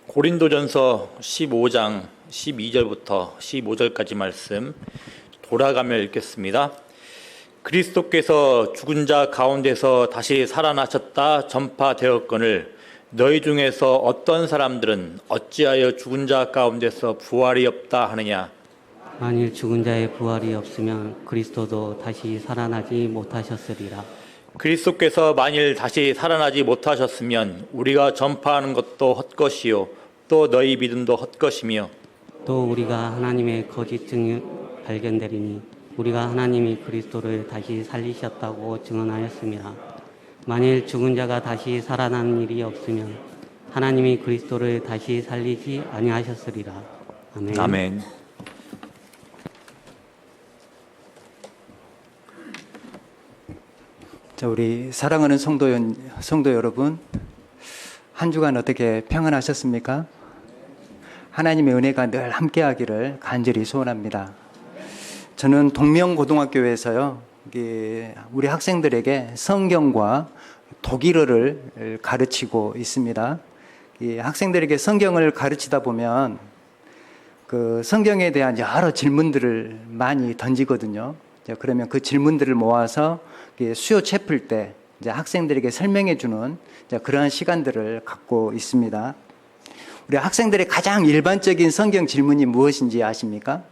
고린도전서 15장 12절부터 15절까지 말씀 돌아가며 읽겠습니다. 그리스도께서 죽은 자 가운데서 다시 살아나셨다 전파되었거늘 너희 중에서 어떤 사람들은 어찌하여 죽은 자 가운데서 부활이 없다 하느냐. 만일 죽은 자의 부활이 없으면 그리스도도 다시 살아나지 못하셨으리라. 그리스도께서 만일 다시 살아나지 못하셨으면 우리가 전파하는 것도 헛것이요 또 너희 믿음도 헛것이며 또 우리가 하나님의 거짓 증이 발견되리니 우리가 하나님이 그리스도를 다시 살리셨다고 증언하였습니다. 만일 죽은 자가 다시 살아나는 일이 없으면 하나님이 그리스도를 다시 살리지 아니하셨으리라. 아멘. 아멘. 자, 우리 사랑하는 성도 여러분, 한 주간 어떻게 평안하셨습니까? 하나님의 은혜가 늘 함께하기를 간절히 소원합니다. 저는 동명고등학교에서요, 우리 학생들에게 성경과 독일어를 가르치고 있습니다. 이 학생들에게 성경을 가르치다 보면 그 성경에 대한 여러 질문들을 많이 던지거든요. 그러면 그 질문들을 모아서 수요 채플 때 이제 학생들에게 설명해 주는 그러한 시간들을 갖고 있습니다. 우리 학생들의 가장 일반적인 성경 질문이 무엇인지 아십니까?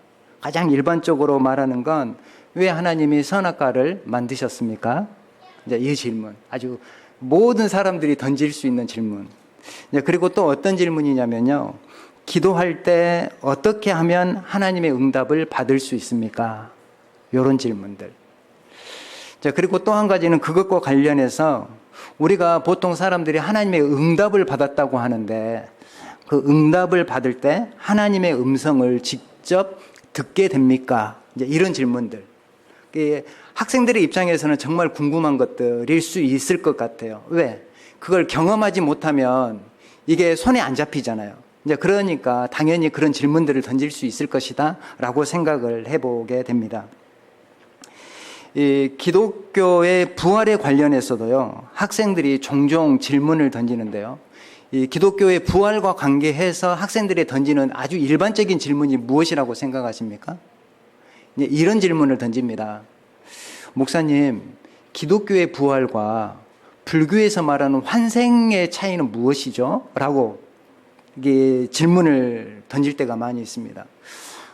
가장 일반적으로 말하는 건 왜 하나님이 선악과를 만드셨습니까? 이제 이 질문, 아주 모든 사람들이 던질 수 있는 질문. 그리고 또 어떤 질문이냐면요, 기도할 때 어떻게 하면 하나님의 응답을 받을 수 있습니까? 이런 질문들. 자, 그리고 또 한 가지는 그것과 관련해서 우리가 보통 사람들이 하나님의 응답을 받았다고 하는데 그 응답을 받을 때 하나님의 음성을 직접 듣게 됩니까? 이제 이런 질문들. 학생들의 입장에서는 정말 궁금한 것들일 수 있을 것 같아요. 왜? 그걸 경험하지 못하면 이게 손에 안 잡히잖아요. 이제 그러니까 당연히 그런 질문들을 던질 수 있을 것이다 라고 생각을 해보게 됩니다. 이 기독교의 부활에 관련해서도요, 학생들이 종종 질문을 던지는데요. 이 기독교의 부활과 관계해서 학생들이 던지는 아주 일반적인 질문이 무엇이라고 생각하십니까? 이런 질문을 던집니다. 목사님, 기독교의 부활과 불교에서 말하는 환생의 차이는 무엇이죠? 라고 이게 질문을 던질 때가 많이 있습니다.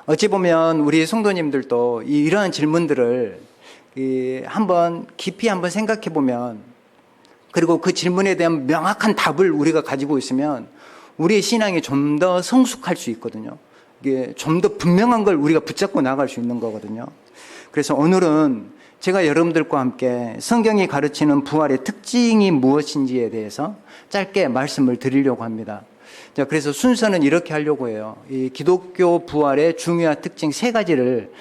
어찌 보면 우리 성도님들도 이러한 질문들을 한번 깊이 한번 생각해 보면, 그리고 그 질문에 대한 명확한 답을 우리가 가지고 있으면 우리의 신앙이 좀 더 성숙할 수 있거든요. 이게 좀 더 분명한 걸 우리가 붙잡고 나갈 수 있는 거거든요. 그래서 오늘은 제가 여러분들과 함께 성경이 가르치는 부활의 특징이 무엇인지에 대해서 짧게 말씀을 드리려고 합니다. 자, 그래서 순서는 이렇게 하려고 해요. 이 기독교 부활의 중요한 특징 세 가지를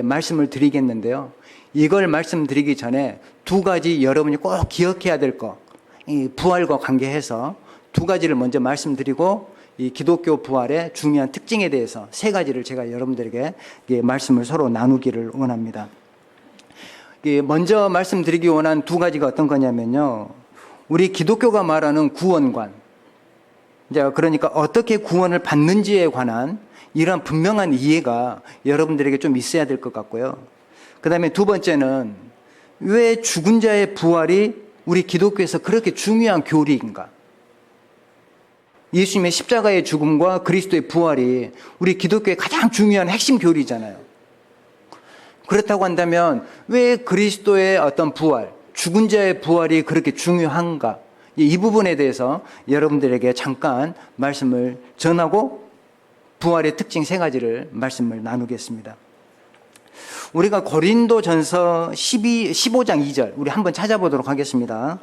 말씀을 드리겠는데요. 이걸 말씀드리기 전에 두 가지 여러분이 꼭 기억해야 될 거, 이 부활과 관계해서 두 가지를 먼저 말씀드리고 이 기독교 부활의 중요한 특징에 대해서 세 가지를 제가 여러분들에게 말씀을 서로 나누기를 원합니다. 먼저 말씀드리기 원한 두 가지가 어떤 거냐면요, 우리 기독교가 말하는 구원관, 그러니까 어떻게 구원을 받는지에 관한 이러한 분명한 이해가 여러분들에게 좀 있어야 될 것 같고요. 그 다음에 두 번째는 왜 죽은 자의 부활이 우리 기독교에서 그렇게 중요한 교리인가? 예수님의 십자가의 죽음과 그리스도의 부활이 우리 기독교의 가장 중요한 핵심 교리잖아요. 그렇다고 한다면 왜 그리스도의 어떤 부활, 죽은 자의 부활이 그렇게 중요한가? 이 부분에 대해서 여러분들에게 잠깐 말씀을 전하고 부활의 특징 세 가지를 말씀을 나누겠습니다. 우리가 고린도전서 15장 2절 우리 한번 찾아보도록 하겠습니다.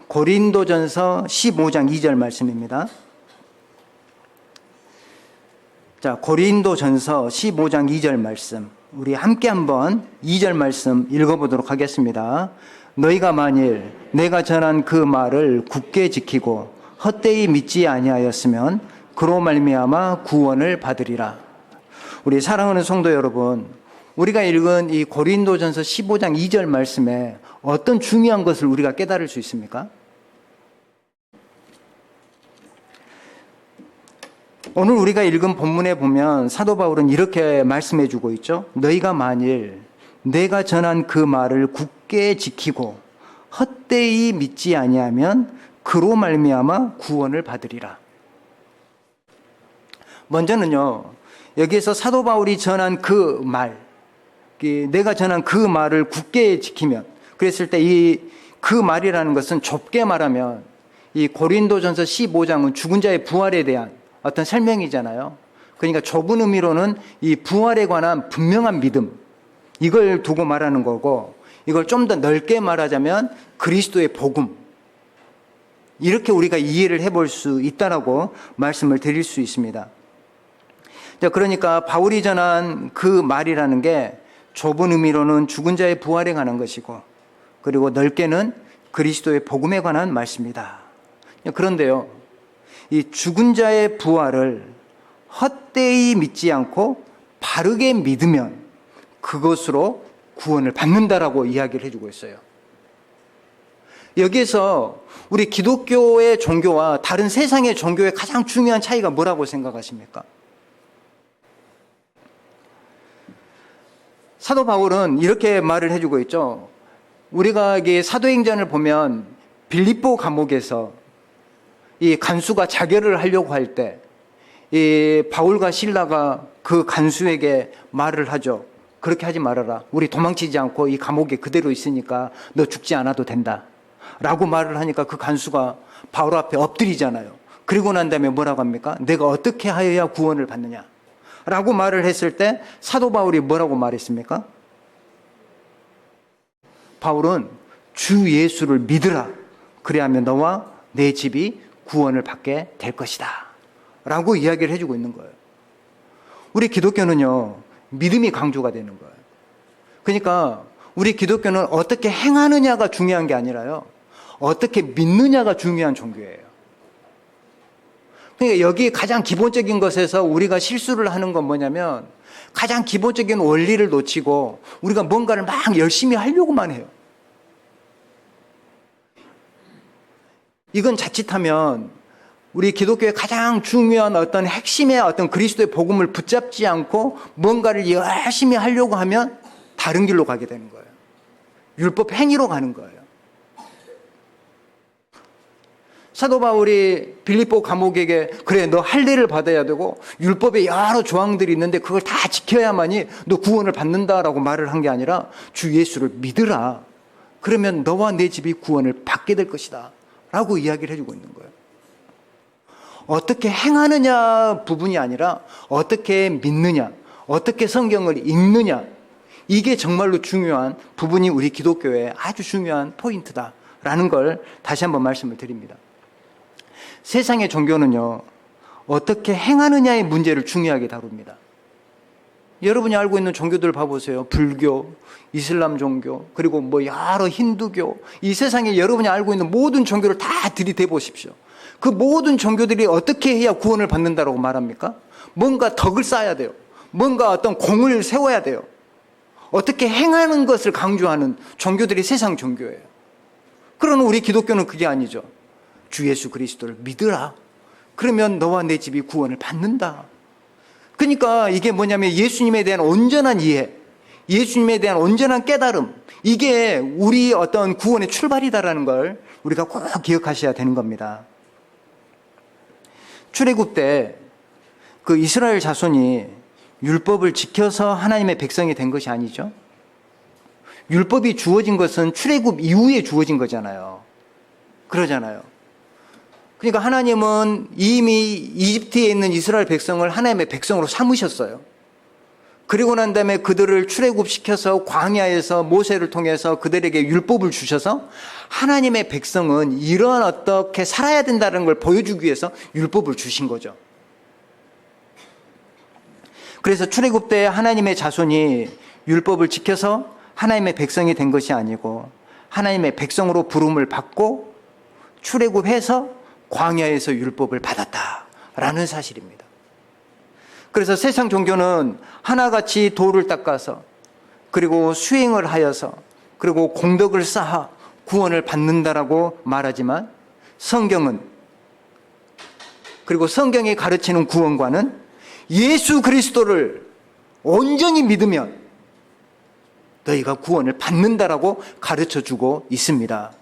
고린도전서 15장 2절 말씀입니다. 자, 고린도전서 15장 2절 말씀 우리 함께 한번 2절 말씀 읽어보도록 하겠습니다. 너희가 만일 내가 전한 그 말을 굳게 지키고 헛되이 믿지 아니하였으면 그로 말미암아 구원을 받으리라. 우리 사랑하는 성도 여러분, 우리가 읽은 이 고린도전서 15장 2절 말씀에 어떤 중요한 것을 우리가 깨달을 수 있습니까? 오늘 우리가 읽은 본문에 보면 사도 바울은 이렇게 말씀해 주고 있죠. 너희가 만일 내가 전한 그 말을 굳게 지키고 헛되이 믿지 아니하면 그로 말미암아 구원을 받으리라. 먼저는요, 여기에서 사도 바울이 전한 그 말, 내가 전한 그 말을 굳게 지키면, 그랬을 때 그 말이라는 것은 좁게 말하면 이 고린도전서 15장은 죽은 자의 부활에 대한 어떤 설명이잖아요. 그러니까 좁은 의미로는 이 부활에 관한 분명한 믿음, 이걸 두고 말하는 거고, 이걸 좀 더 넓게 말하자면 그리스도의 복음, 이렇게 우리가 이해를 해볼 수 있다라고 말씀을 드릴 수 있습니다. 그러니까 바울이 전한 그 말이라는 게 좁은 의미로는 죽은 자의 부활에 관한 것이고, 그리고 넓게는 그리스도의 복음에 관한 말씀이다. 그런데요, 이 죽은 자의 부활을 헛되이 믿지 않고 바르게 믿으면 그것으로 구원을 받는다라고 이야기를 해주고 있어요. 여기에서 우리 기독교의 종교와 다른 세상의 종교의 가장 중요한 차이가 뭐라고 생각하십니까? 사도 바울은 이렇게 말을 해주고 있죠. 우리가 사도행전을 보면 빌립보 감옥에서 이 간수가 자결을 하려고 할 때 이 바울과 실라가 그 간수에게 말을 하죠. 그렇게 하지 말아라. 우리 도망치지 않고 이 감옥에 그대로 있으니까 너 죽지 않아도 된다. 라고 말을 하니까 그 간수가 바울 앞에 엎드리잖아요. 그리고 난 다음에 뭐라고 합니까? 내가 어떻게 하여야 구원을 받느냐? 라고 말을 했을 때 사도 바울이 뭐라고 말했습니까? 바울은 주 예수를 믿으라. 그래야면 너와 내 집이 구원을 받게 될 것이다. 라고 이야기를 해주고 있는 거예요. 우리 기독교는요, 믿음이 강조가 되는 거예요. 그러니까 우리 기독교는 어떻게 행하느냐가 중요한 게 아니라요, 어떻게 믿느냐가 중요한 종교예요. 그러니까 여기 가장 기본적인 것에서 우리가 실수를 하는 건 뭐냐면 가장 기본적인 원리를 놓치고 우리가 뭔가를 막 열심히 하려고만 해요. 이건 자칫하면 우리 기독교의 가장 중요한 어떤 핵심의 어떤 그리스도의 복음을 붙잡지 않고 뭔가를 열심히 하려고 하면 다른 길로 가게 되는 거예요. 율법 행위로 가는 거예요. 사도 바울이 빌립보 감옥에게 그래 너 할례를 받아야 되고 율법에 여러 조항들이 있는데 그걸 다 지켜야만이 너 구원을 받는다라고 말을 한 게 아니라 주 예수를 믿으라. 그러면 너와 내 집이 구원을 받게 될 것이다. 라고 이야기를 해주고 있는 거예요. 어떻게 행하느냐 부분이 아니라 어떻게 믿느냐, 어떻게 성경을 읽느냐, 이게 정말로 중요한 부분이 우리 기독교의 아주 중요한 포인트다라는 걸 다시 한번 말씀을 드립니다. 세상의 종교는요, 어떻게 행하느냐의 문제를 중요하게 다룹니다. 여러분이 알고 있는 종교들 봐보세요. 불교, 이슬람 종교, 그리고 여러 힌두교, 이 세상에 여러분이 알고 있는 모든 종교를 다 들이대 보십시오. 그 모든 종교들이 어떻게 해야 구원을 받는다고 말합니까? 뭔가 덕을 쌓아야 돼요. 뭔가 어떤 공을 세워야 돼요. 어떻게 행하는 것을 강조하는 종교들이 세상 종교예요. 그러나 우리 기독교는 그게 아니죠. 주 예수 그리스도를 믿으라. 그러면 너와 내 집이 구원을 받는다. 그러니까 이게 뭐냐면 예수님에 대한 온전한 이해, 예수님에 대한 온전한 깨달음, 이게 우리 어떤 구원의 출발이다라는 걸 우리가 꼭 기억하셔야 되는 겁니다. 출애굽 때 그 이스라엘 자손이 율법을 지켜서 하나님의 백성이 된 것이 아니죠. 율법이 주어진 것은 출애굽 이후에 주어진 거잖아요. 그러잖아요. 그러니까 하나님은 이미 이집트에 있는 이스라엘 백성을 하나님의 백성으로 삼으셨어요. 그리고 난 다음에 그들을 출애굽시켜서 광야에서 모세를 통해서 그들에게 율법을 주셔서 하나님의 백성은 이런 어떻게 살아야 된다는 걸 보여주기 위해서 율법을 주신 거죠. 그래서 출애굽 때 하나님의 자손이 율법을 지켜서 하나님의 백성이 된 것이 아니고 하나님의 백성으로 부름을 받고 출애굽해서 광야에서 율법을 받았다라는 사실입니다. 그래서 세상 종교는 하나같이 돌을 닦아서 그리고 수행을 하여서 그리고 공덕을 쌓아 구원을 받는다라고 말하지만 성경은 그리고 성경이 가르치는 구원과는 예수 그리스도를 온전히 믿으면 너희가 구원을 받는다라고 가르쳐주고 있습니다.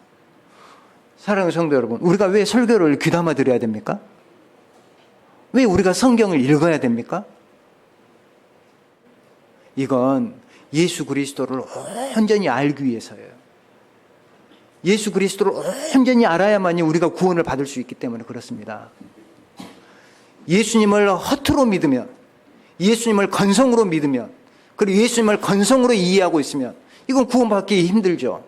사랑하는 성도 여러분, 우리가 왜 설교를 귀담아 들어야 됩니까? 왜 우리가 성경을 읽어야 됩니까? 이건 예수 그리스도를 온전히 알기 위해서예요. 예수 그리스도를 온전히 알아야만이 우리가 구원을 받을 수 있기 때문에 그렇습니다. 예수님을 허투루 믿으면, 예수님을 건성으로 믿으면, 그리고 예수님을 건성으로 이해하고 있으면 이건 구원받기 힘들죠.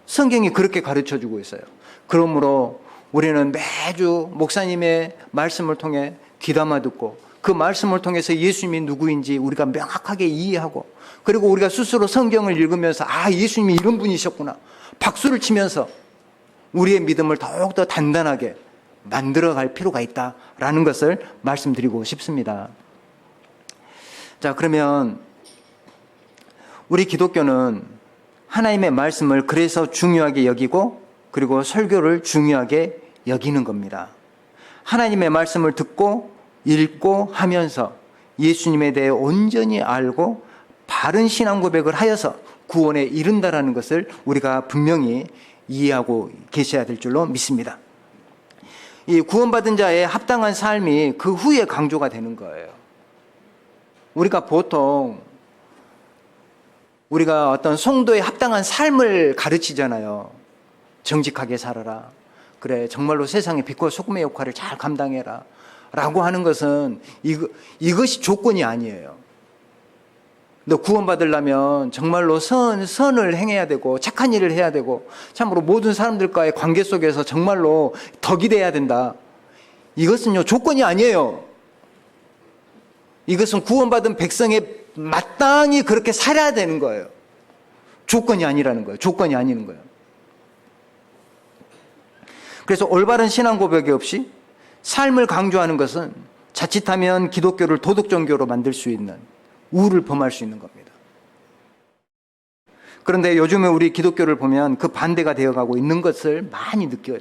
성경이 그렇게 가르쳐주고 있어요. 그러므로 우리는 매주 목사님의 말씀을 통해 귀담아 듣고 그 말씀을 통해서 예수님이 누구인지 우리가 명확하게 이해하고, 그리고 우리가 스스로 성경을 읽으면서 아, 예수님이 이런 분이셨구나 박수를 치면서 우리의 믿음을 더욱더 단단하게 만들어갈 필요가 있다라는 것을 말씀드리고 싶습니다. 자, 그러면 우리 기독교는 하나님의 말씀을 그래서 중요하게 여기고 그리고 설교를 중요하게 여기는 겁니다. 하나님의 말씀을 듣고 읽고 하면서 예수님에 대해 온전히 알고 바른 신앙 고백을 하여서 구원에 이른다라는 것을 우리가 분명히 이해하고 계셔야 될 줄로 믿습니다. 이 구원받은 자의 합당한 삶이 그 후에 강조가 되는 거예요. 우리가 보통 우리가 어떤 성도의 합당한 삶을 가르치잖아요. 정직하게 살아라. 그래, 정말로 세상의 빛과 소금의 역할을 잘 감당해라. 라고 하는 것은 이것이 조건이 아니에요. 너 구원받으려면 정말로 선을 행해야 되고 착한 일을 해야 되고 참으로 모든 사람들과의 관계 속에서 정말로 덕이 돼야 된다. 이것은요, 조건이 아니에요. 이것은 구원받은 백성에 마땅히 그렇게 살아야 되는 거예요. 조건이 아니라는 거예요. 조건이 아니는 거예요. 그래서 올바른 신앙 고백이 없이 삶을 강조하는 것은 자칫하면 기독교를 도덕종교로 만들 수 있는 우를 범할 수 있는 겁니다. 그런데 요즘에 우리 기독교를 보면 그 반대가 되어가고 있는 것을 많이 느껴요.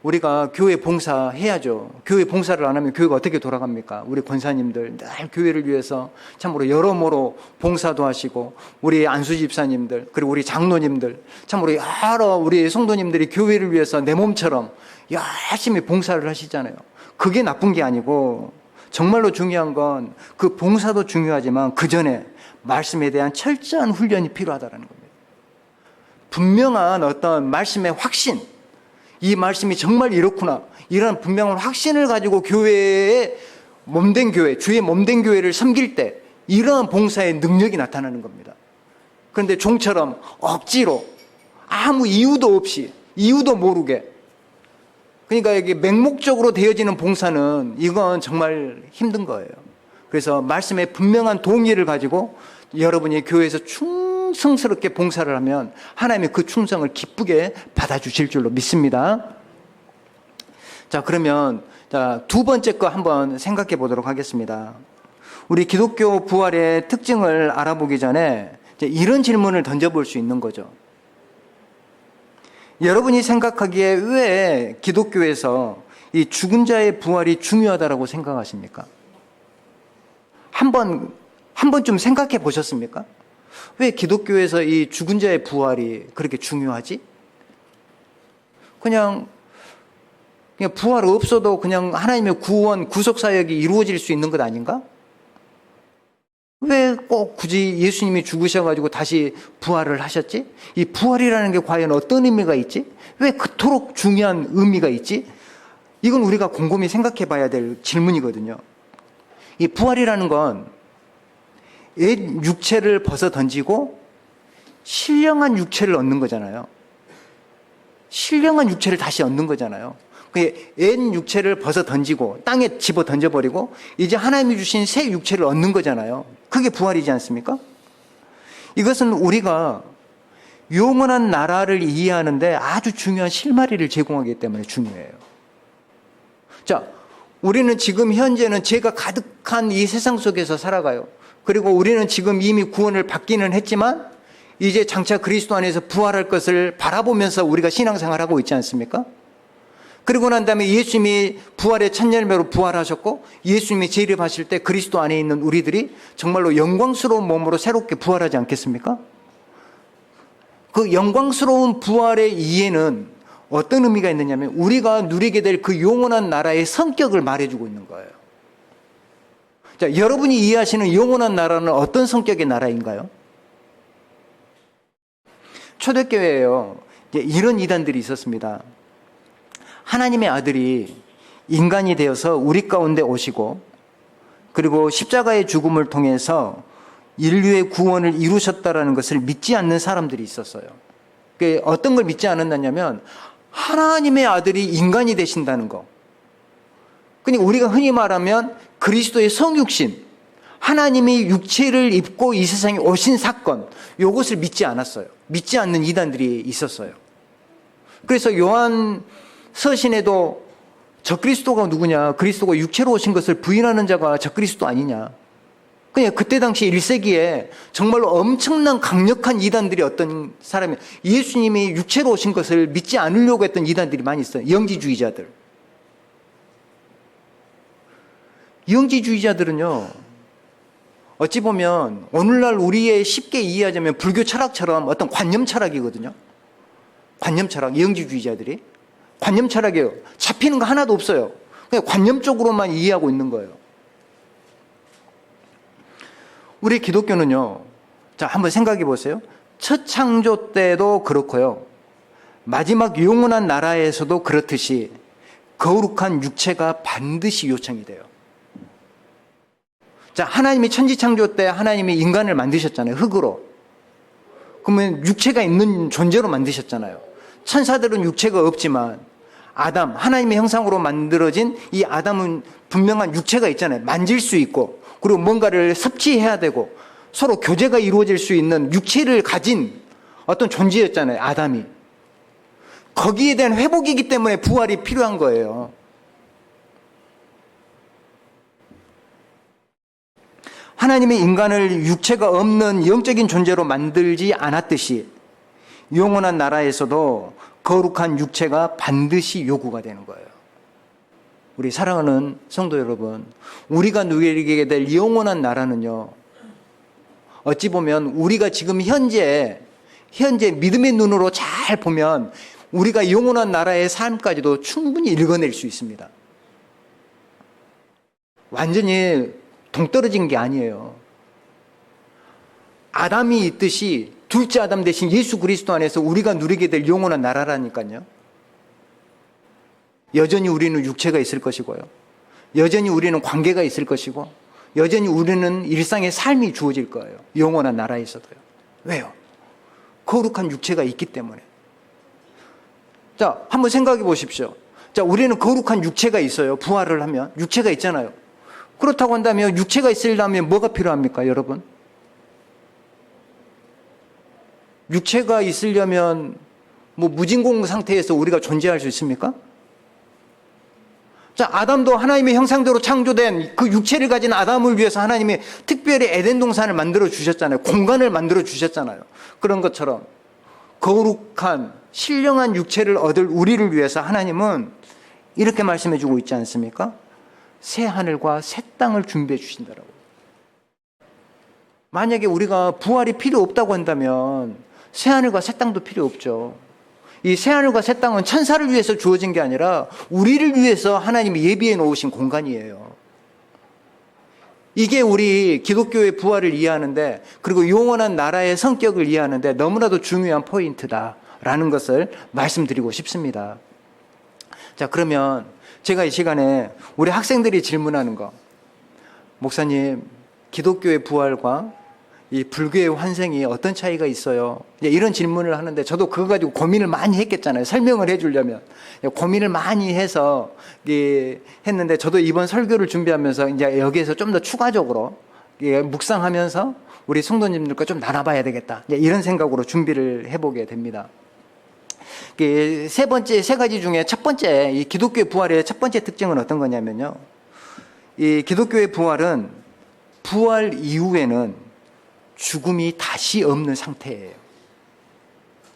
우리가 교회 봉사해야죠. 교회 봉사를 안 하면 교회가 어떻게 돌아갑니까? 우리 권사님들 늘 교회를 위해서 참으로 여러모로 봉사도 하시고, 우리 안수 집사님들, 그리고 우리 장로님들, 참으로 여러 우리 성도님들이 교회를 위해서 내 몸처럼 열심히 봉사를 하시잖아요. 그게 나쁜 게 아니고, 정말로 중요한 건 그 봉사도 중요하지만 그 전에 말씀에 대한 철저한 훈련이 필요하다는 겁니다. 분명한 어떤 말씀의 확신, 이 말씀이 정말 이렇구나, 이런 분명한 확신을 가지고 교회의 몸된 교회, 주의 몸된 교회를 섬길 때 이러한 봉사의 능력이 나타나는 겁니다. 그런데 종처럼 억지로 아무 이유도 없이, 이유도 모르게, 그러니까 이게 맹목적으로 되어지는 봉사는 이건 정말 힘든 거예요. 그래서 말씀의 분명한 동의를 가지고 여러분이 교회에서 충성스럽게 봉사를 하면 하나님이 그 충성을 기쁘게 받아주실 줄로 믿습니다. 자, 그러면 두 번째 거 한번 생각해 보도록 하겠습니다. 우리 기독교 부활의 특징을 알아보기 전에 이런 질문을 던져볼 수 있는 거죠. 여러분이 생각하기에 왜 기독교에서 이 죽은 자의 부활이 중요하다고 생각하십니까? 한 번쯤 생각해 보셨습니까? 왜 기독교에서 이 죽은 자의 부활이 그렇게 중요하지? 그냥 부활 없어도 그냥 하나님의 구원, 구속 사역이 이루어질 수 있는 것 아닌가? 왜 꼭 굳이 예수님이 죽으셔가지고 다시 부활을 하셨지? 이 부활이라는 게 과연 어떤 의미가 있지? 왜 그토록 중요한 의미가 있지? 이건 우리가 곰곰이 생각해 봐야 될 질문이거든요. 이 부활이라는 건 옛 육체를 벗어 던지고 신령한 육체를 얻는 거잖아요. 신령한 육체를 다시 얻는 거잖아요. 옛 육체를 벗어 던지고 땅에 집어 던져버리고 이제 하나님이 주신 새 육체를 얻는 거잖아요. 그게 부활이지 않습니까? 이것은 우리가 영원한 나라를 이해하는데 아주 중요한 실마리를 제공하기 때문에 중요해요. 자, 우리는 지금 현재는 죄가 가득한 이 세상 속에서 살아가요. 그리고 우리는 지금 이미 구원을 받기는 했지만 이제 장차 그리스도 안에서 부활할 것을 바라보면서 우리가 신앙생활하고 있지 않습니까? 그리고 난 다음에 예수님이 부활의 첫 열매로 부활하셨고 예수님이 재림하실 때 그리스도 안에 있는 우리들이 정말로 영광스러운 몸으로 새롭게 부활하지 않겠습니까? 그 영광스러운 부활의 이해는 어떤 의미가 있느냐면 우리가 누리게 될 그 영원한 나라의 성격을 말해주고 있는 거예요. 자, 여러분이 이해하시는 영원한 나라는 어떤 성격의 나라인가요? 초대교회에요. 이런 이단들이 있었습니다. 하나님의 아들이 인간이 되어서 우리 가운데 오시고 그리고 십자가의 죽음을 통해서 인류의 구원을 이루셨다라는 것을 믿지 않는 사람들이 있었어요. 어떤 걸 믿지 않았냐면 하나님의 아들이 인간이 되신다는 거. 그러니까 우리가 흔히 말하면 그리스도의 성육신, 하나님이 육체를 입고 이 세상에 오신 사건, 이것을 믿지 않았어요. 믿지 않는 이단들이 있었어요. 그래서 요한 서신에도 저 그리스도가 누구냐, 그리스도가 육체로 오신 것을 부인하는 자가 저 그리스도 아니냐. 그냥 그때 당시 1세기에 정말로 엄청난 강력한 이단들이 어떤 사람이 예수님이 육체로 오신 것을 믿지 않으려고 했던 이단들이 많이 있어요. 영지주의자들. 영지주의자들은요, 어찌 보면 오늘날 우리의 쉽게 이해하자면 불교 철학처럼 어떤 관념 철학이거든요. 관념 철학, 영지주의자들이. 관념 철학이에요. 잡히는 거 하나도 없어요. 그냥 관념적으로만 이해하고 있는 거예요. 우리 기독교는요, 자, 한번 생각해 보세요. 첫 창조 때도 그렇고요. 마지막 영원한 나라에서도 그렇듯이 거룩한 육체가 반드시 요청이 돼요. 자, 하나님이 천지 창조 때 하나님이 인간을 만드셨잖아요. 흙으로. 그러면 육체가 있는 존재로 만드셨잖아요. 천사들은 육체가 없지만 아담, 하나님의 형상으로 만들어진 이 아담은 분명한 육체가 있잖아요. 만질 수 있고 그리고 뭔가를 섭취해야 되고 서로 교제가 이루어질 수 있는 육체를 가진 어떤 존재였잖아요. 아담이. 거기에 대한 회복이기 때문에 부활이 필요한 거예요. 하나님이 인간을 육체가 없는 영적인 존재로 만들지 않았듯이 영원한 나라에서도 거룩한 육체가 반드시 요구가 되는 거예요. 우리 사랑하는 성도 여러분, 우리가 누리게 될 영원한 나라는요, 어찌 보면 우리가 지금 현재 믿음의 눈으로 잘 보면 우리가 영원한 나라의 삶까지도 충분히 읽어낼 수 있습니다. 완전히 동떨어진 게 아니에요. 아담이 있듯이 둘째 아담 대신 예수 그리스도 안에서 우리가 누리게 될 영원한 나라라니까요. 여전히 우리는 육체가 있을 것이고요. 여전히 우리는 관계가 있을 것이고 여전히 우리는 일상의 삶이 주어질 거예요. 영원한 나라에서도요. 왜요? 거룩한 육체가 있기 때문에. 자, 한번 생각해 보십시오. 자, 우리는 거룩한 육체가 있어요. 부활을 하면. 육체가 있잖아요. 그렇다고 한다면 육체가 있으려면 뭐가 필요합니까, 여러분? 육체가 있으려면 뭐 무진공 상태에서 우리가 존재할 수 있습니까? 자, 아담도 하나님의 형상대로 창조된 그 육체를 가진 아담을 위해서 하나님이 특별히 에덴 동산을 만들어 주셨잖아요. 공간을 만들어 주셨잖아요. 그런 것처럼 거룩한 신령한 육체를 얻을 우리를 위해서 하나님은 이렇게 말씀해 주고 있지 않습니까? 새 하늘과 새 땅을 준비해 주신다라고. 만약에 우리가 부활이 필요 없다고 한다면 새 하늘과 새 땅도 필요 없죠. 이 새 하늘과 새 땅은 천사를 위해서 주어진 게 아니라 우리를 위해서 하나님이 예비해 놓으신 공간이에요. 이게 우리 기독교의 부활을 이해하는데, 그리고 영원한 나라의 성격을 이해하는데 너무나도 중요한 포인트다라는 것을 말씀드리고 싶습니다. 자, 그러면 제가 이 시간에 우리 학생들이 질문하는 거, 목사님, 기독교의 부활과 이 불교의 환생이 어떤 차이가 있어요? 이런 질문을 하는데 저도 그거 가지고 고민을 많이 했겠잖아요. 설명을 해주려면. 고민을 많이 해서 했는데 저도 이번 설교를 준비하면서 이제 여기에서 좀 더 추가적으로 묵상하면서 우리 성도님들과 좀 나눠봐야 되겠다. 이런 생각으로 준비를 해보게 됩니다. 세 가지 중에 첫 번째, 이 기독교의 부활의 첫 번째 특징은 어떤 거냐면요. 이 기독교의 부활은 부활 이후에는 죽음이 다시 없는 상태예요.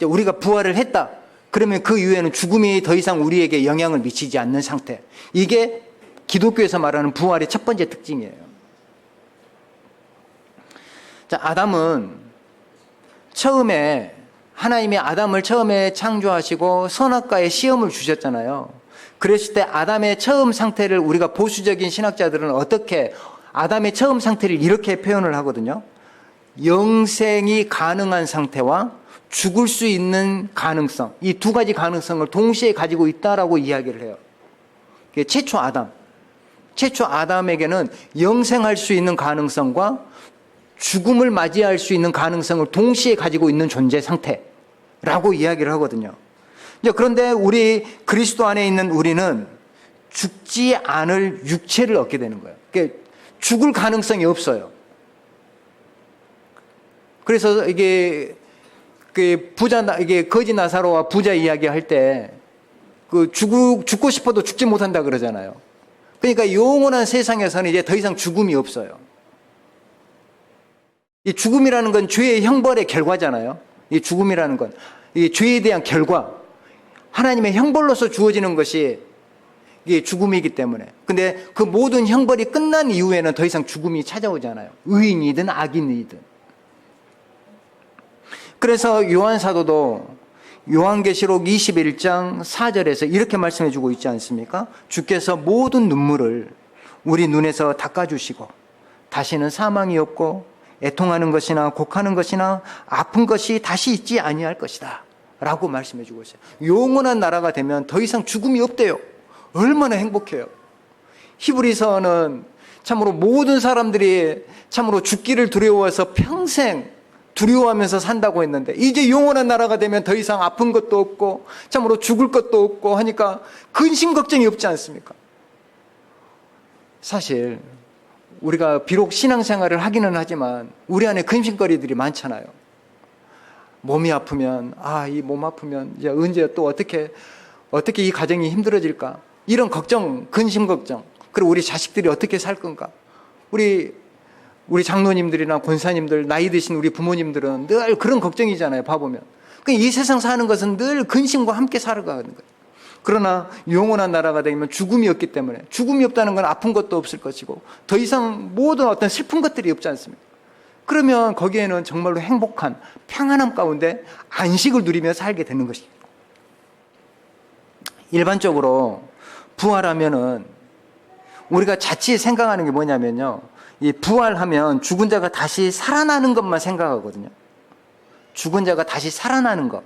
우리가 부활을 했다. 그러면 그 이후에는 죽음이 더 이상 우리에게 영향을 미치지 않는 상태. 이게 기독교에서 말하는 부활의 첫 번째 특징이에요. 자, 아담은 처음에 하나님이 아담을 처음에 창조하시고 선악과의 시험을 주셨잖아요. 그랬을 때 아담의 처음 상태를 우리가 보수적인 신학자들은 어떻게 아담의 처음 상태를 이렇게 표현을 하거든요. 영생이 가능한 상태와 죽을 수 있는 가능성, 이 두 가지 가능성을 동시에 가지고 있다라고 이야기를 해요. 최초 아담에게는 영생할 수 있는 가능성과 죽음을 맞이할 수 있는 가능성을 동시에 가지고 있는 존재 상태라고 이야기를 하거든요. 그런데 우리 그리스도 안에 있는 우리는 죽지 않을 육체를 얻게 되는 거예요. 그러니까 죽을 가능성이 없어요. 그래서 이게 거지 나사로와 부자 이야기할 때 죽고 싶어도 죽지 못한다 그러잖아요. 그러니까 영원한 세상에서는 이제 더 이상 죽음이 없어요. 이 죽음이라는 건 죄의 형벌의 결과잖아요. 이 죽음이라는 건 이 죄에 대한 결과, 하나님의 형벌로서 주어지는 것이 이게 죽음이기 때문에. 근데 그 모든 형벌이 끝난 이후에는 더 이상 죽음이 찾아오잖아요. 의인이든 악인이든. 그래서 요한 사도도 요한계시록 21장 4절에서 이렇게 말씀해 주고 있지 않습니까? 주께서 모든 눈물을 우리 눈에서 닦아주시고 다시는 사망이 없고 애통하는 것이나 곡하는 것이나 아픈 것이 다시 있지 아니할 것이다 라고 말씀해 주고 있어요. 영원한 나라가 되면 더 이상 죽음이 없대요. 얼마나 행복해요. 히브리서는 참으로 모든 사람들이 참으로 죽기를 두려워해서 평생 두려워하면서 산다고 했는데 이제 영원한 나라가 되면 더 이상 아픈 것도 없고 참으로 죽을 것도 없고 하니까 근심 걱정이 없지 않습니까? 사실 우리가 비록 신앙생활을 하기는 하지만 우리 안에 근심거리들이 많잖아요. 몸이 아프면 이 몸 아프면 이제 언제 또 어떻게 이 가정이 힘들어질까? 이런 걱정, 근심 걱정. 그리고 우리 자식들이 어떻게 살 건가? 우리 장로님들이나 권사님들, 나이 드신 우리 부모님들은 늘 그런 걱정이잖아요. 봐보면. 이 세상 사는 것은 늘 근심과 함께 살아가는 거예요. 그러나 영원한 나라가 되면 죽음이 없기 때문에, 죽음이 없다는 건 아픈 것도 없을 것이고 더 이상 모든 어떤 슬픈 것들이 없지 않습니까? 그러면 거기에는 정말로 행복한 평안함 가운데 안식을 누리며 살게 되는 것입니다. 일반적으로 부활하면은 우리가 자칫 생각하는 게 뭐냐면요, 이 부활하면 죽은 자가 다시 살아나는 것만 생각하거든요. 죽은 자가 다시 살아나는 것.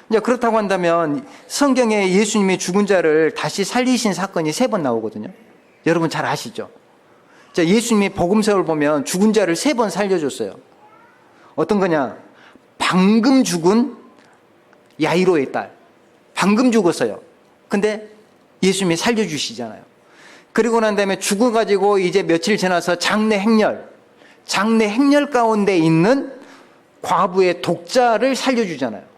이제 그렇다고 한다면 성경에 예수님이 죽은 자를 다시 살리신 사건이 3번 나오거든요. 여러분 잘 아시죠? 자, 예수님이 복음서를 보면 죽은 자를 3번 살려줬어요. 어떤 거냐? 방금 죽은 야이로의 딸. 방금 죽었어요. 근데 예수님이 살려주시잖아요. 그리고 난 다음에 죽어가지고 이제 며칠 지나서 장래 행렬 가운데 있는 과부의 독자를 살려주잖아요.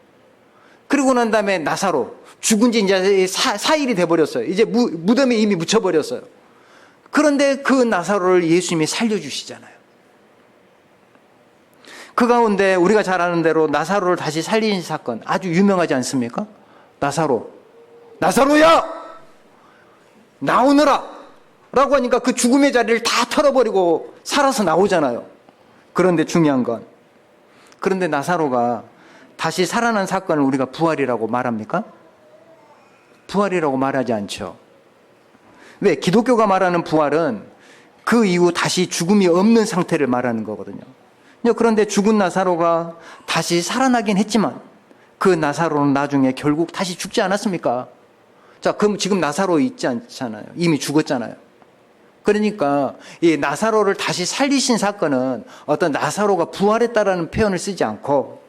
그리고 난 다음에 나사로, 죽은 지 이제 4일이 돼버렸어요. 이제 무덤에 이미 묻혀버렸어요. 그런데 그 나사로를 예수님이 살려주시잖아요. 그 가운데 우리가 잘 아는 대로 나사로를 다시 살리신 사건 아주 유명하지 않습니까? 나사로야! 나오너라! 라고 하니까 그 죽음의 자리를 다 털어버리고 살아서 나오잖아요. 그런데 중요한 건, 그런데 나사로가 다시 살아난 사건을 우리가 부활이라고 말합니까? 부활이라고 말하지 않죠. 왜? 기독교가 말하는 부활은 그 이후 다시 죽음이 없는 상태를 말하는 거거든요. 그런데 죽은 나사로가 다시 살아나긴 했지만 그 나사로는 나중에 결국 다시 죽지 않았습니까? 자, 그럼 지금 나사로 있지 않잖아요. 이미 죽었잖아요. 그러니까 이 나사로를 다시 살리신 사건은 어떤 나사로가 부활했다라는 표현을 쓰지 않고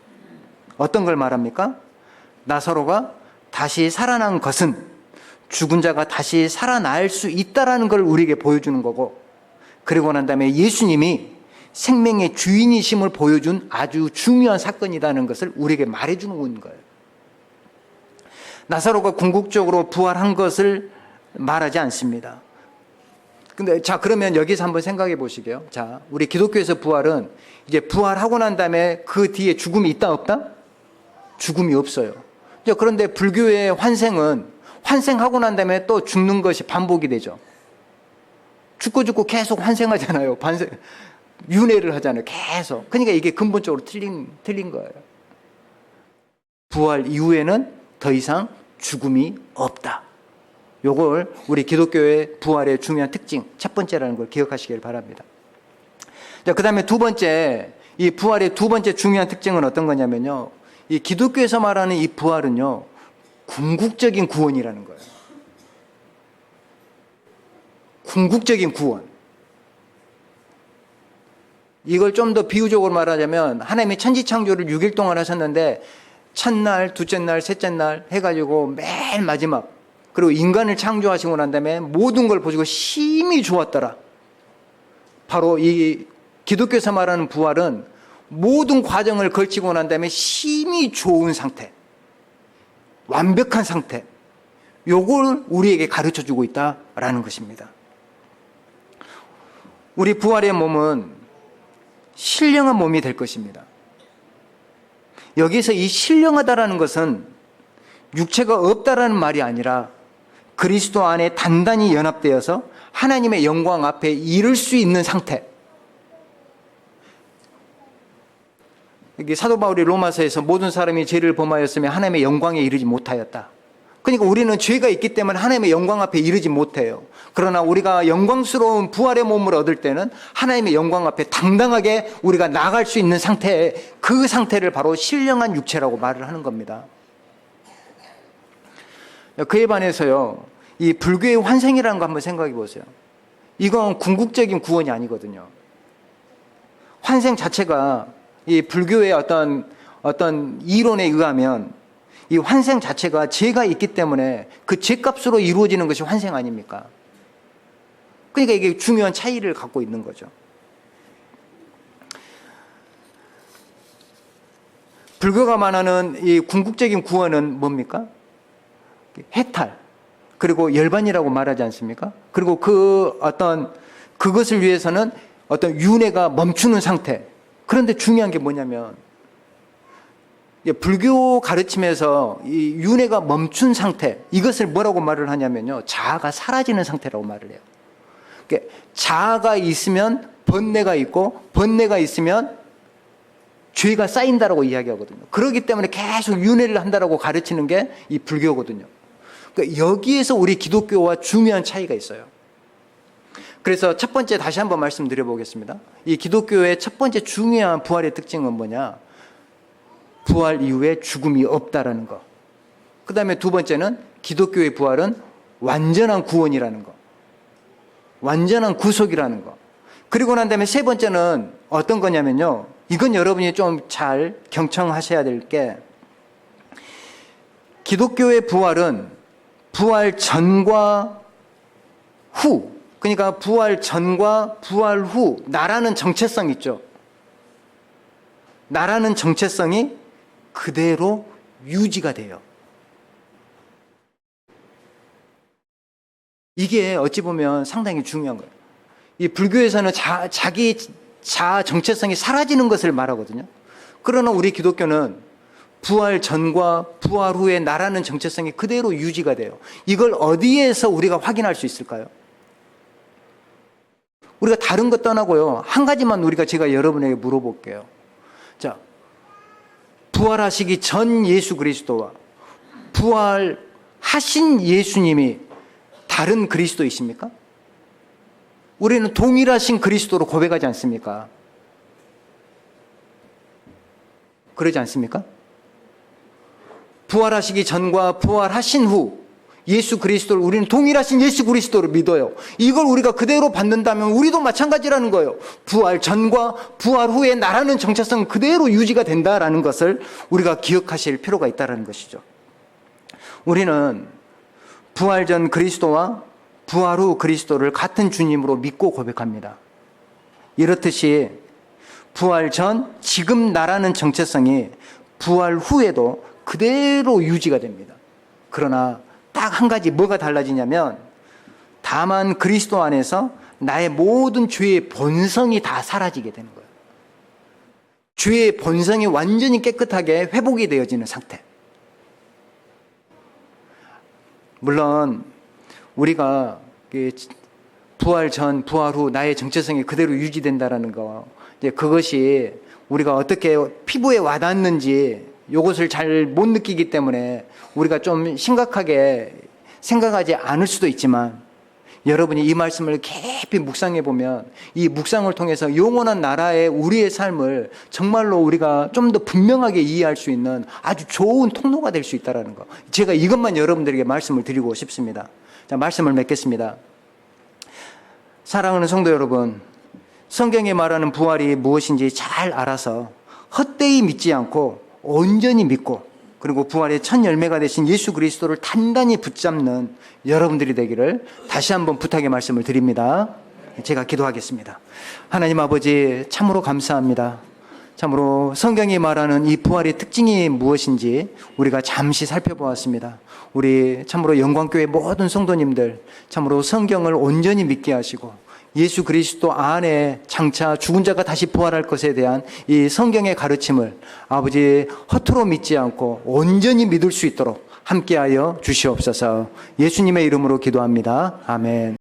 어떤 걸 말합니까? 나사로가 다시 살아난 것은 죽은 자가 다시 살아날 수 있다라는 걸 우리에게 보여주는 거고, 그리고 난 다음에 예수님이 생명의 주인이심을 보여준 아주 중요한 사건이라는 것을 우리에게 말해주는 거예요. 나사로가 궁극적으로 부활한 것을 말하지 않습니다. 근데 자, 그러면 여기서 한번 생각해 보시게요. 자, 우리 기독교에서 부활은 이제 부활하고 난 다음에 그 뒤에 죽음이 있다 없다? 죽음이 없어요. 그런데 불교의 환생은 환생하고 난 다음에 또 죽는 것이 반복이 되죠. 죽고 계속 환생하잖아요. 윤회를 하잖아요. 계속. 그러니까 이게 근본적으로 틀린 거예요. 부활 이후에는 더 이상 죽음이 없다. 요걸 우리 기독교의 부활의 중요한 특징, 첫 번째라는 걸 기억하시길 바랍니다. 자, 그 다음에 두 번째, 이 부활의 두 번째 중요한 특징은 어떤 거냐면요. 이 기독교에서 말하는 이 부활은요, 궁극적인 구원이라는 거예요. 궁극적인 구원. 이걸 좀 더 비유적으로 말하자면 하나님이 천지창조를 6일 동안 하셨는데 첫날, 둘째 날, 셋째 날 해가지고 맨 마지막 그리고 인간을 창조하시고 난 다음에 모든 걸 보시고 심히 좋았더라. 바로 이 기독교에서 말하는 부활은 모든 과정을 걸치고 난 다음에 심히 좋은 상태, 완벽한 상태, 요걸 우리에게 가르쳐주고 있다라는 것입니다. 우리 부활의 몸은 신령한 몸이 될 것입니다. 여기서 이 신령하다라는 것은 육체가 없다라는 말이 아니라 그리스도 안에 단단히 연합되어서 하나님의 영광 앞에 이를 수 있는 상태. 여기 사도 바울이 로마서에서 모든 사람이 죄를 범하였으며 하나님의 영광에 이르지 못하였다. 그러니까 우리는 죄가 있기 때문에 하나님의 영광 앞에 이르지 못해요. 그러나 우리가 영광스러운 부활의 몸을 얻을 때는 하나님의 영광 앞에 당당하게 우리가 나갈 수 있는 상태, 그 상태를 바로 신령한 육체라고 말을 하는 겁니다. 그에 반해서요, 이 불교의 환생이라는 거 한번 생각해 보세요. 이건 궁극적인 구원이 아니거든요. 환생 자체가 이 불교의 어떤 이론에 의하면 이 환생 자체가 죄가 있기 때문에 그 죄값으로 이루어지는 것이 환생 아닙니까? 그러니까 이게 중요한 차이를 갖고 있는 거죠. 불교가 말하는 이 궁극적인 구원은 뭡니까? 해탈, 그리고 열반이라고 말하지 않습니까? 그리고 그것을 위해서는 어떤 윤회가 멈추는 상태. 그런데 중요한 게 뭐냐면, 불교 가르침에서 이 윤회가 멈춘 상태, 이것을 뭐라고 말을 하냐면요, 자아가 사라지는 상태라고 말을 해요. 그러니까 자아가 있으면 번뇌가 있고, 번뇌가 있으면 죄가 쌓인다라고 이야기하거든요. 그렇기 때문에 계속 윤회를 한다라고 가르치는 게 이 불교거든요. 그러니까 여기에서 우리 기독교와 중요한 차이가 있어요. 그래서 첫 번째 다시 한번 말씀드려 보겠습니다. 이 기독교의 첫 번째 중요한 부활의 특징은 뭐냐? 부활 이후에 죽음이 없다라는 거. 그 다음에 두 번째는 기독교의 부활은 완전한 구원이라는 거. 완전한 구속이라는 거. 그리고 난 다음에 세 번째는 어떤 거냐면요. 이건 여러분이 좀 잘 경청하셔야 될 게, 기독교의 부활은 부활 전과 후, 그러니까 부활 전과 부활 후 나라는 정체성 있죠. 나라는 정체성이 그대로 유지가 돼요. 이게 어찌 보면 상당히 중요한 거예요. 이 불교에서는 자기 자아 정체성이 사라지는 것을 말하거든요. 그러나 우리 기독교는 부활 전과 부활 후에 나라는 정체성이 그대로 유지가 돼요. 이걸 어디에서 우리가 확인할 수 있을까요? 우리가 다른 것 떠나고요, 한 가지만 제가 여러분에게 물어볼게요. 자, 부활하시기 전 예수 그리스도와 부활하신 예수님이 다른 그리스도이십니까? 우리는 동일하신 그리스도로 고백하지 않습니까? 그러지 않습니까? 부활하시기 전과 부활하신 후 예수 그리스도를, 우리는 동일하신 예수 그리스도를 믿어요. 이걸 우리가 그대로 받는다면 우리도 마찬가지라는 거예요. 부활 전과 부활 후에 나라는 정체성은 그대로 유지가 된다라는 것을 우리가 기억하실 필요가 있다는 것이죠. 우리는 부활 전 그리스도와 부활 후 그리스도를 같은 주님으로 믿고 고백합니다. 이렇듯이 부활 전 지금 나라는 정체성이 부활 후에도 그대로 유지가 됩니다. 그러나 딱 한 가지 뭐가 달라지냐면, 다만 그리스도 안에서 나의 모든 죄의 본성이 다 사라지게 되는 거예요. 죄의 본성이 완전히 깨끗하게 회복이 되어지는 상태. 물론 우리가 부활 전, 부활 후 나의 정체성이 그대로 유지된다라는 거, 이제 그것이 우리가 어떻게 피부에 와닿는지 이것을 잘 못 느끼기 때문에 우리가 좀 심각하게 생각하지 않을 수도 있지만, 여러분이 이 말씀을 깊이 묵상해 보면 이 묵상을 통해서 영원한 나라의 우리의 삶을 정말로 우리가 좀 더 분명하게 이해할 수 있는 아주 좋은 통로가 될 수 있다는 거, 제가 이것만 여러분들에게 말씀을 드리고 싶습니다. 자, 말씀을 맺겠습니다. 사랑하는 성도 여러분, 성경이 말하는 부활이 무엇인지 잘 알아서 헛되이 믿지 않고 온전히 믿고, 그리고 부활의 첫 열매가 되신 예수 그리스도를 단단히 붙잡는 여러분들이 되기를 다시 한번 부탁의 말씀을 드립니다. 제가 기도하겠습니다. 하나님 아버지, 참으로 감사합니다. 참으로 성경이 말하는 이 부활의 특징이 무엇인지 우리가 잠시 살펴보았습니다. 우리 참으로 영광교회 모든 성도님들, 참으로 성경을 온전히 믿게 하시고 예수 그리스도 안에 장차 죽은 자가 다시 부활할 것에 대한 이 성경의 가르침을 아버지 허투루 믿지 않고 온전히 믿을 수 있도록 함께하여 주시옵소서. 예수님의 이름으로 기도합니다. 아멘.